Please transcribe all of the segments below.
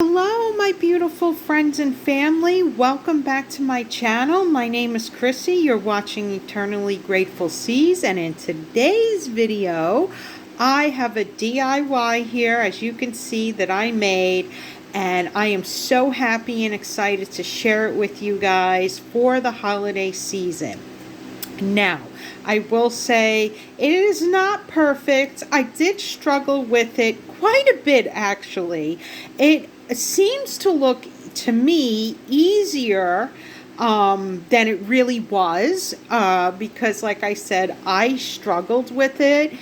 Hello, my beautiful friends and family. Welcome back to my channel. My name is Chrissy. You're watching Eternally Grateful Seas, and in today's video, I have a DIY here, as you can see, that I made, and I am so happy and excited to share it with you guys for the holiday season. Now, I will say it is not perfect. I did struggle with it quite a bit, actually. It seems to look, to me, easier than it really was because, like I said, I struggled with it.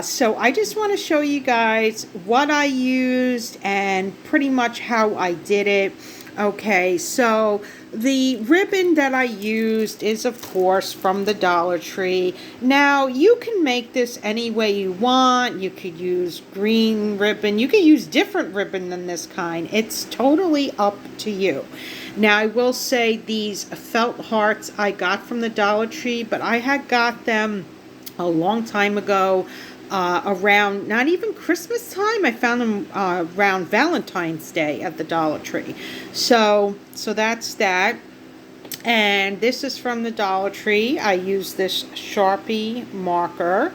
So I just want to show you guys what I used and pretty much how I did it. Okay, so the ribbon that I used is, of course, from the Dollar Tree. Now, you can make this any way you want. You could use green ribbon. You could use different ribbon than this kind. It's totally up to you. Now, I will say these felt hearts I got from the Dollar Tree, but I had got them a long time ago. Around not even Christmas time. I found them around Valentine's Day at the Dollar Tree. So that's that. And this is from the Dollar Tree. I used this Sharpie marker.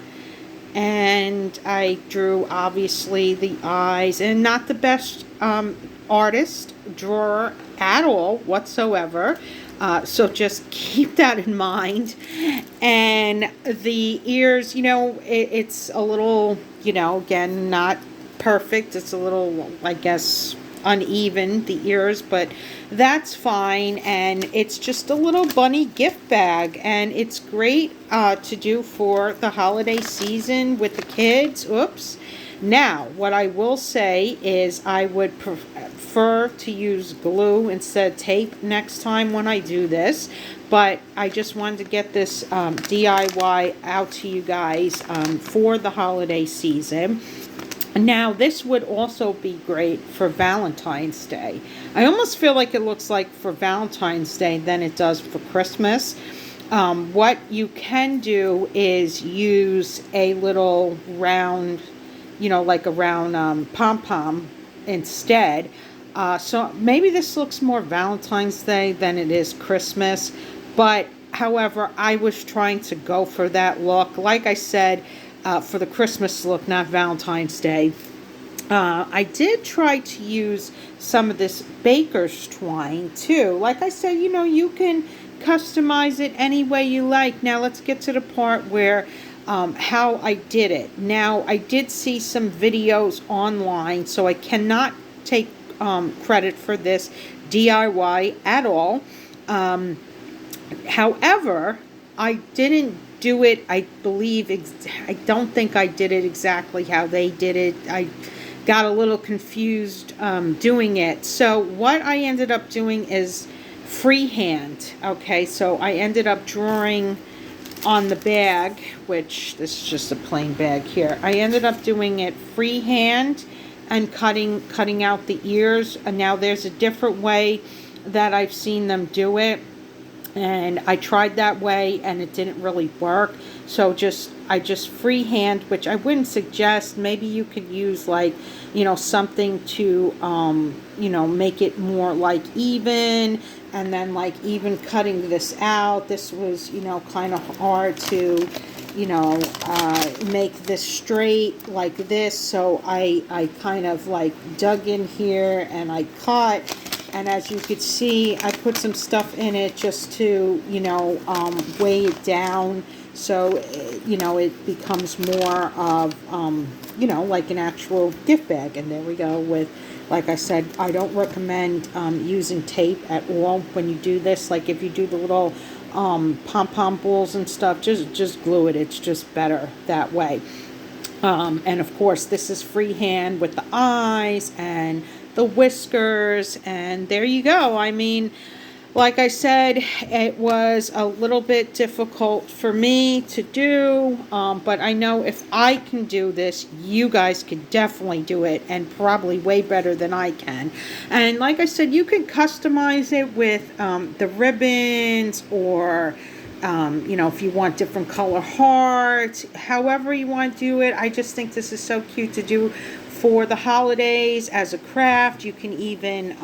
And I drew, obviously, the eyes. And not the best artist, drawer at all whatsoever. So just keep that in mind. And the ears, it's a little, again, not perfect. It's a little, I guess, uneven, the ears, but that's fine. And it's just a little bunny gift bag. And it's great to do for the holiday season with the kids. Oops. Now, what I will say is I would prefer to use glue instead of tape next time when I do this. But I just wanted to get this DIY out to you guys for the holiday season. Now, this would also be great for Valentine's Day. I almost feel like it looks like for Valentine's Day than it does for Christmas. What you can do is use a little round, like a round pom-pom instead. So maybe this looks more Valentine's Day than it is Christmas. But, however, I was trying to go for that look. Like I said, for the Christmas look, not Valentine's Day. I did try to use some of this baker's twine, too. Like I said, you can customize it any way you like. Now, let's get to the part where how I did it. Now, I did see some videos online, so I cannot take credit for this DIY at all. However, I didn't do it, I believe, I don't think I did it exactly how they did it. I got a little confused doing it. So what I ended up doing is freehand. Okay, so I ended up drawing on the bag, which this is just a plain bag here. I ended up doing it freehand and cutting out the ears. And now there's a different way that I've seen them do it, and I tried that way and it didn't really work. So I just freehand, which I wouldn't suggest. Maybe you could use like something to make it more like even, and then like even cutting this out. This was kind of hard to make this straight like this, so I kind of like dug in here and I cut. And as you could see, I put some stuff in it just to, weigh it down, so, it becomes more of, like an actual gift bag. And there we go with, like I said, I don't recommend using tape at all when you do this. Like if you do the little pom-pom balls and stuff, just glue it. It's just better that way. And of course, this is freehand with the eyes and the whiskers, and there you go. I mean, like I said, it was a little bit difficult for me to do, but I know if I can do this, you guys could definitely do it, and probably way better than I can. And like I said, you can customize it with the ribbons, or if you want different color hearts, however you want to do it. I just think this is so cute to do for the holidays as a craft. You can even,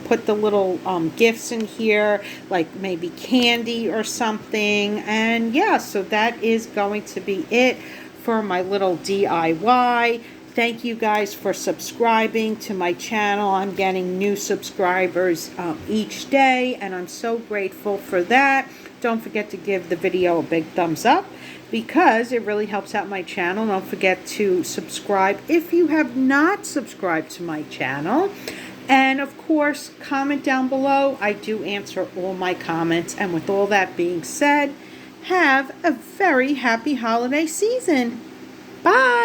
put the little gifts in here, like maybe candy or something. And yeah, so that is going to be it for my little DIY. Thank you guys for subscribing to my channel. I'm getting new subscribers each day, and I'm so grateful for that. Don't forget to give the video a big thumbs up because it really helps out my channel. Don't forget to subscribe if you have not subscribed to my channel. And of course, comment down below. I do answer all my comments. And with all that being said, have a very happy holiday season. Bye.